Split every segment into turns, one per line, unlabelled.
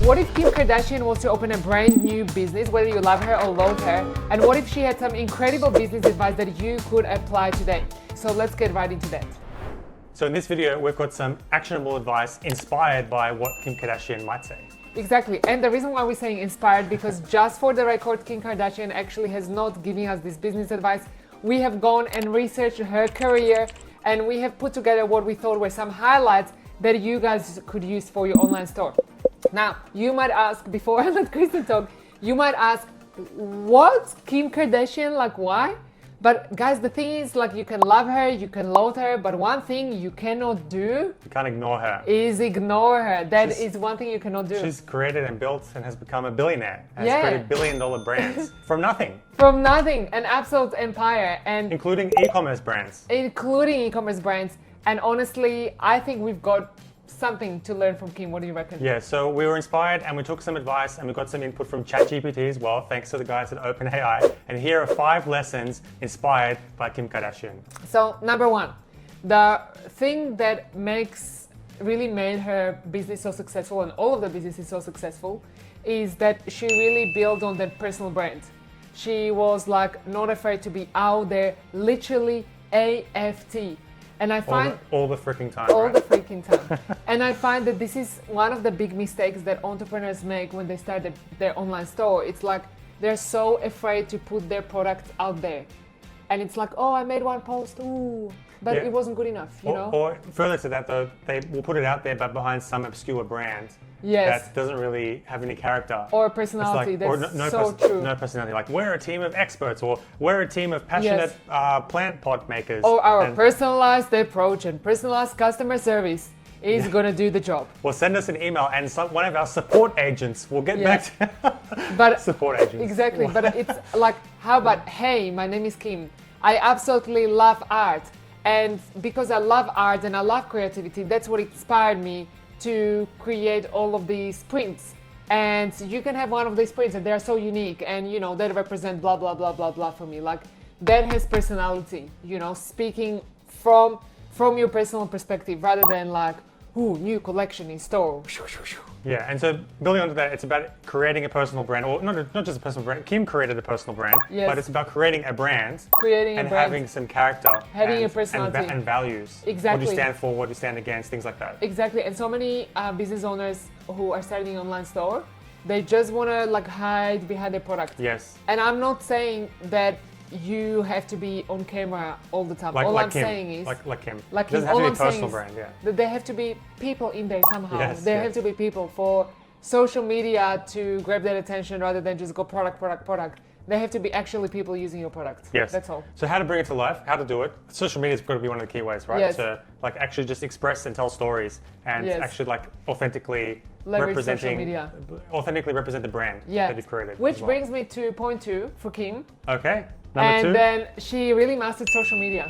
What if Kim Kardashian was to open a brand new business, whether you love her or loathe her? And what if she had some incredible business advice that you could apply today? So let's get right into that.
So in this video, we've got some actionable advice inspired by what Kim Kardashian might say.
Exactly. And the reason why we're saying inspired, because just for the record, Kim Kardashian actually has not given us this business advice. We have gone and researched her career, and we have put together what we thought were some highlights that you guys could use for your online store. Now, you might ask, before I let Kristen talk, you might ask, what? Kim Kardashian? Like, why? But guys, the thing is, like, you can love her, you can loathe her, but one thing you cannot do...
You can't ignore her.
...is ignore her. That is one thing you cannot do.
She's created and built and has become a billionaire. Has created billion-dollar brands from nothing.
From nothing. An absolute empire. And
including e-commerce brands.
Including e-commerce brands. And honestly, I think we've got something to learn from Kim. What do you reckon?
Yeah, so we were inspired and we took some advice and we got some input from ChatGPT as well, thanks to the guys at OpenAI. And here are 5 lessons inspired by Kim Kardashian.
So, number 1, the thing that really made her business so successful, and all of the businesses so successful, is that she really built on that personal brand. She was like not afraid to be out there, literally AFT. And I find
all the freaking time.
The freaking time. And I find that this is one of the big mistakes that entrepreneurs make when they start their online store. It's like they're so afraid to put their products out there. And it's like, oh, I made one post, ooh, but it wasn't good enough, you know?
Or further to that though, they will put it out there, but behind some obscure brand that doesn't really have any character.
Or personality,
like,
that's so true.
No personality, like we're a team of experts, or we're a team of passionate plant pot makers.
Or our personalized approach and personalized customer service is gonna do the job.
Well, send us an email and one of our support agents will get back to support agents.
Exactly, but it's like, how about, hey, my name is Kim. I absolutely love art. And because I love art and I love creativity, that's what inspired me to create all of these prints. And you can have one of these prints and they're so unique and, you know, they represent blah, blah, blah, blah, blah for me. Like, that has personality, you know, speaking from your personal perspective rather than like, ooh, new collection in store.
Yeah, and so building onto that, it's about creating a personal brand, or not just a personal brand. Kim created a personal brand, but it's about creating a brand, having some character,
having a personality
and values.
Exactly.
What you stand for, what you stand against, things like that.
Exactly, and so many business owners who are starting an online store, they just want to like hide behind their product.
Yes.
And I'm not saying that you have to be on camera all the time. All I'm saying is
like Kim.
Like
it doesn't have to be a personal brand,
that there have to be people in there somehow.
Yes,
there have to be people for social media to grab that attention rather than just go product. There have to be actually people using your product.
Yes.
That's all.
So how to bring it to life, how to do it. Social media's got to be one of the key ways, right?
Yes.
To like actually just express and tell stories and actually like authentically represent the brand that you've created.
Which brings me to point 2 for Kim.
Okay. Number 2.
And then she really mastered social media.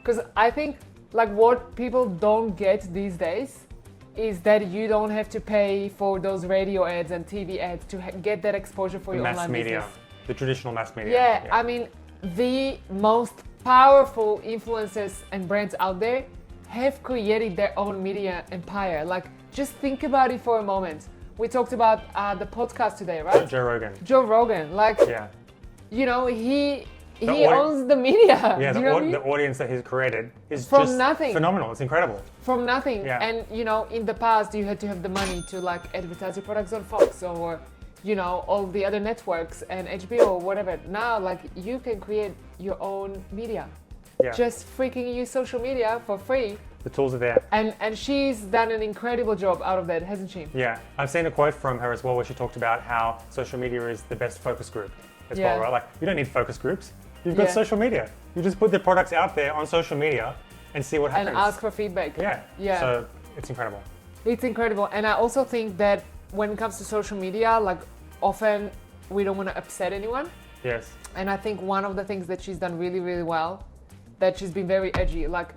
Because I think like what people don't get these days is that you don't have to pay for those radio ads and TV ads to get that exposure for your online business.
The traditional mass media.
Yeah, I mean, the most powerful influencers and brands out there have created their own media empire. Like, just think about it for a moment. We talked about the podcast today, right?
Joe Rogan.
Like, you know, he owns the media.
Yeah, the audience that he's created is just phenomenal. It's incredible.
From nothing. Yeah. And, you know, in the past, you had to have the money to, like, advertise your products on Fox or, you know, all the other networks and HBO or whatever. Now, like, you can create your own media. Yeah. Just freaking use social media for free.
The tools are there.
And she's done an incredible job out of that, hasn't she?
Yeah. I've seen a quote from her as well where she talked about how social media is the best focus group as well, right? Like, you don't need focus groups. You've got social media. You just put the products out there on social media and see what happens.
And ask for feedback.
Yeah. So it's incredible.
It's incredible. And I also think that when it comes to social media, like often we don't want to upset anyone.
Yes.
And I think one of the things that she's done really, really well, that she's been very edgy. Like,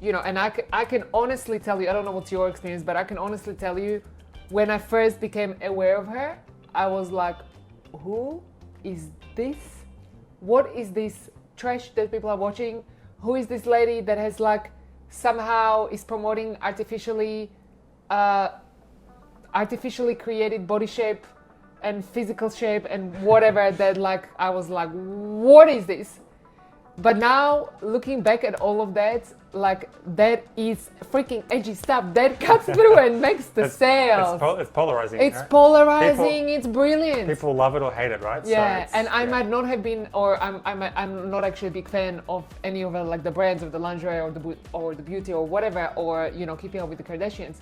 you know, and I can honestly tell you, I don't know what's your experience, but I can honestly tell you, when I first became aware of her, I was like, who is this? What is this trash that people are watching? Who is this lady that has like somehow is promoting artificially artificially created body shape and physical shape and whatever that like I was like, what is this? But now looking back at all of that, like that is freaking edgy stuff that cuts through and makes the sales.
It's polarizing.
It's
right?
polarizing. It's brilliant.
People love it or hate it, right?
Yeah, so and I might not have been, or I'm not actually a big fan of any of like the brands of the lingerie or the beauty or whatever, or keeping up with the Kardashians.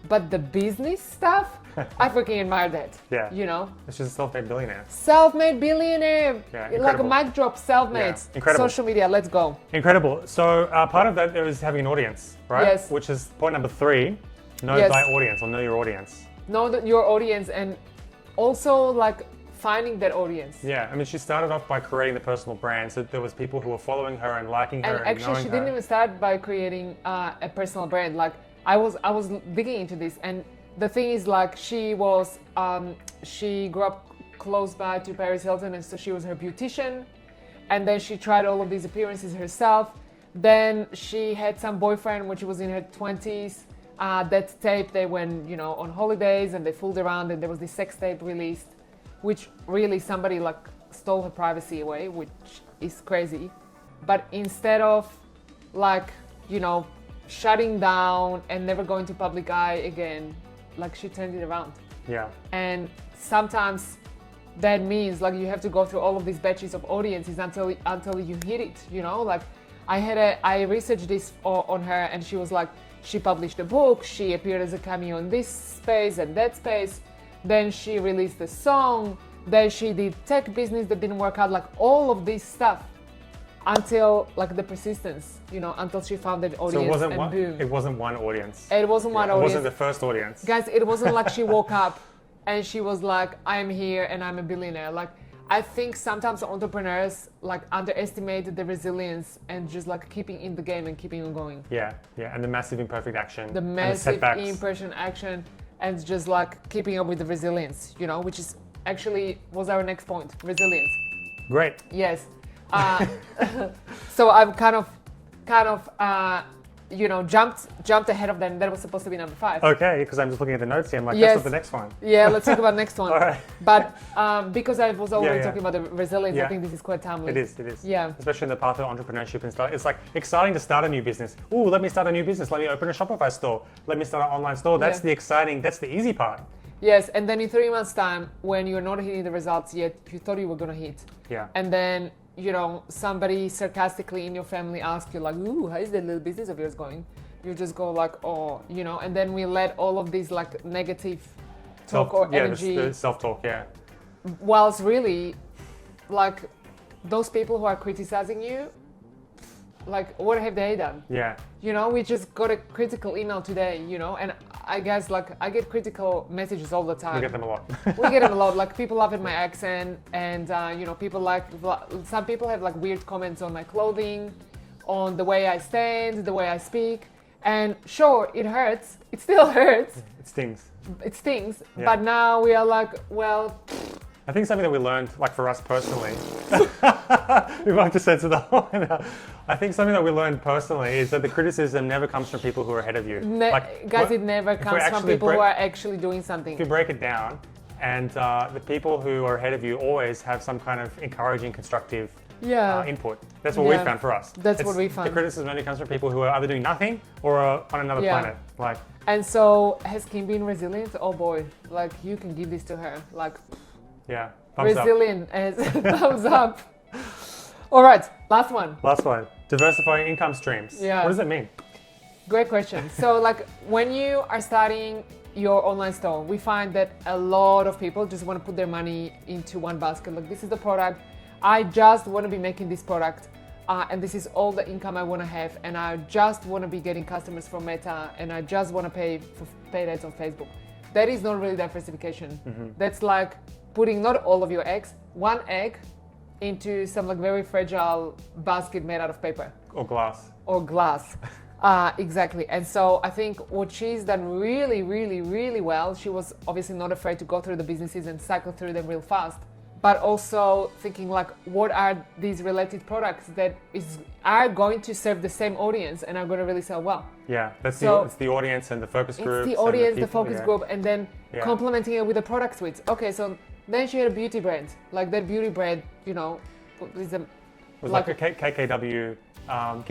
But the business stuff, I freaking admire that.
Yeah.
It's
just a self-made billionaire.
Self-made billionaire.
Yeah,
like a mic drop, self-made.
Yeah, incredible.
Social media, let's go.
Incredible. So part of that is having an audience, right?
Yes.
Which is point number 3, know thy audience or know your audience.
Know your audience and also like finding that audience.
Yeah, I mean, she started off by creating the personal brand. So there was people who were following her and liking her and
actually,
knowing
she
her.
didn't even start by creating a personal brand. Like I was digging into this, and the thing is, like, she grew up close by to Paris Hilton, and so she was her beautician, and then she tried all of these appearances herself. Then she had some boyfriend when she was in her 20s. That tape, they went, on holidays and they fooled around, and there was this sex tape released, which really somebody like stole her privacy away, which is crazy. But instead of like, shutting down and never going to public eye again, like she turned it around.
Yeah.
And sometimes that means like you have to go through all of these batches of audiences until you hit it, like I researched this on her, and she was like, she published a book, she appeared as a cameo in this space and that space, then she released a song, then she did tech business that didn't work out, like all of this stuff. Until like the persistence, until she found that audience.
So
boom.
it wasn't one audience.
It wasn't one audience.
It wasn't the first audience.
Guys, it wasn't like she woke up and she was like, I'm here and I'm a billionaire. Like, I think sometimes entrepreneurs like underestimate the resilience and just like keeping in the game and keeping on going.
Yeah, and the massive imperfect action.
The massive imperfect action and just like keeping up with the resilience, which is actually was our next point, resilience.
Great.
Yes. So I've kind of jumped ahead of them. That was supposed to be number 5.
Okay, because I'm just looking at the notes here. I'm like,
yes.
That's not the next one.
Yeah, let's talk about next one.
All right.
But because I was already talking about the resilience, I think this is quite timely.
It is.
Yeah.
Especially in the path of entrepreneurship and stuff. It's like exciting to start a new business. Ooh, let me start a new business. Let me open a Shopify store. Let me start an online store. That's the exciting, that's the easy part.
Yes, and then in 3 months' time, when you're not hitting the results yet, you thought you were going to hit.
Yeah.
And then somebody sarcastically in your family asks you like, ooh, how is that little business of yours going? You just go like, oh, and then we let all of these like negative talk or energy.
The self-talk,
Whilst really, like, those people who are criticizing you, like, what have they done?
Yeah.
We just got a critical email today, and I guess like I get critical messages all the time.
We get them a lot.
We get them a lot. Like people laugh at my accent, and people some people have like weird comments on my clothing, on the way I stand, the way I speak, and sure, it hurts. It still hurts.
It stings.
It stings.
Yeah.
But now we are like, well.
I think something that we learned, like for us personally, we might have to censor the whole now. I think something that we learned personally is that the criticism never comes from people who are ahead of you.
Guys, it never comes from people who are actually doing something.
If you break it down, and the people who are ahead of you always have some kind of encouraging, constructive input. That's what we found for us.
That's what we found.
The criticism only comes from people who are either doing nothing or are on another planet.
And so, has Kim been resilient? Oh boy, like you can give this to her. Like.
Yeah. Thumbs
resilient as thumbs up. All right, last one.
Diversifying income streams.
Yeah.
What does that mean?
Great question. So like when you are starting your online store, we find that a lot of people just want to put their money into one basket. Like this is the product. I just want to be making this product. And this is all the income I want to have. And I just want to be getting customers from Meta. And I just want to pay for paid ads on Facebook. That is not really diversification. Mm-hmm. That's like putting not all of your eggs, one egg into some like very fragile basket made out of paper.
Or glass.
Exactly. And so I think what she's done really, really, really well, she was obviously not afraid to go through the businesses and cycle through them real fast. but also thinking like, what are these related products that are going to serve the same audience and are going to really sell well.
Yeah, it's the audience and the focus group.
It's the audience, the focus group, and then complementing it with the product suites. Okay, so then she had a beauty brand. Like that beauty brand, you know, is
it was like a KKW. The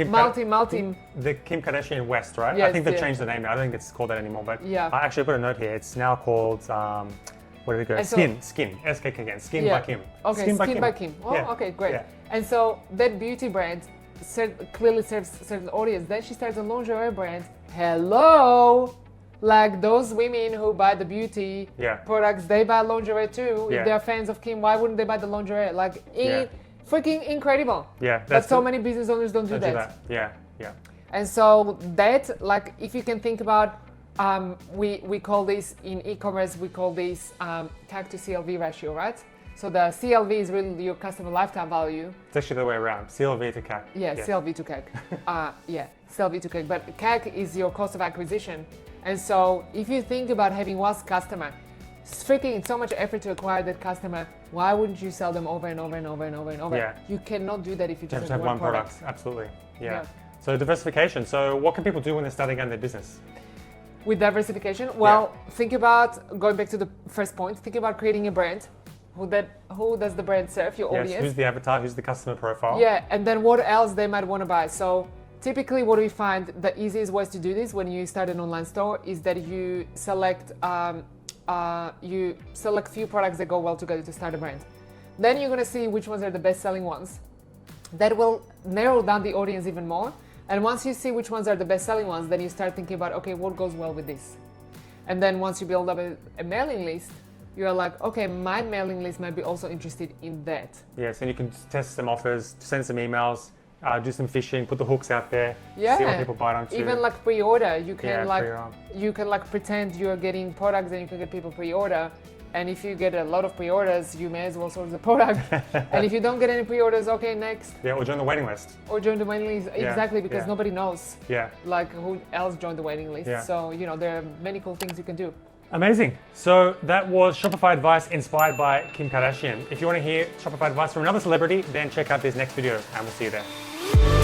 Kim Kardashian West, right?
Yes,
I think they've changed the name now. I don't think it's called that anymore. But
yeah.
I actually put a note here. It's now called, where did it go? Skin, SKK again. Skin by Kim.
Okay, Skin by Kim. Oh, okay, great. Yeah. And so that beauty brand clearly serves certain audience. Then she starts a lingerie brand. Hello! Like those women who buy the beauty products, they buy lingerie too. If they're fans of Kim, why wouldn't they buy the lingerie? Like, freaking incredible.
Yeah.
But so many business owners don't do that.
Yeah.
And so that, like, if you can think about, we call this in e-commerce, we call this CAC to CLV ratio, right? So the CLV is really your customer lifetime value.
It's actually the way around, CLV to CAC.
Yeah, CLV to CAC. CLV to CAC. But CAC is your cost of acquisition. And so if you think about having one customer, it's freaking so much effort to acquire that customer, why wouldn't you sell them over and over and over and over and over?
Yeah.
You cannot do that if you just
have one product. Absolutely. Yeah. So diversification. So what can people do when they're starting out their business?
With diversification, well, think about, going back to the first point, think about creating a brand. Who does the brand serve, your audience?
Who's the avatar, who's the customer profile?
Yeah, and then what else they might want to buy. So typically what we find the easiest ways to do this when you start an online store is that you select few products that go well together to start a brand. Then you're going to see which ones are the best-selling ones. That will narrow down the audience even more. And once you see which ones are the best-selling ones, then you start thinking about, okay, what goes well with this? And then once you build up a mailing list, you're like, okay, my mailing list might be also interested in that.
Yes, and you can test some offers, send some emails, do some fishing, put the hooks out there, see what people bite onto.
Even like pre-order, you can pretend you're getting products and you can get people pre-order. And if you get a lot of pre-orders, you may as well source the product. And if you don't get any pre-orders, okay, next.
Yeah, or join the waiting list.
Or join the waiting list, exactly, because nobody knows.
Yeah.
Like who else joined the waiting list.
Yeah.
So, there are many cool things you can do.
Amazing. So that was Shopify advice inspired by Kim Kardashian. If you want to hear Shopify advice from another celebrity, then check out this next video and we'll see you there.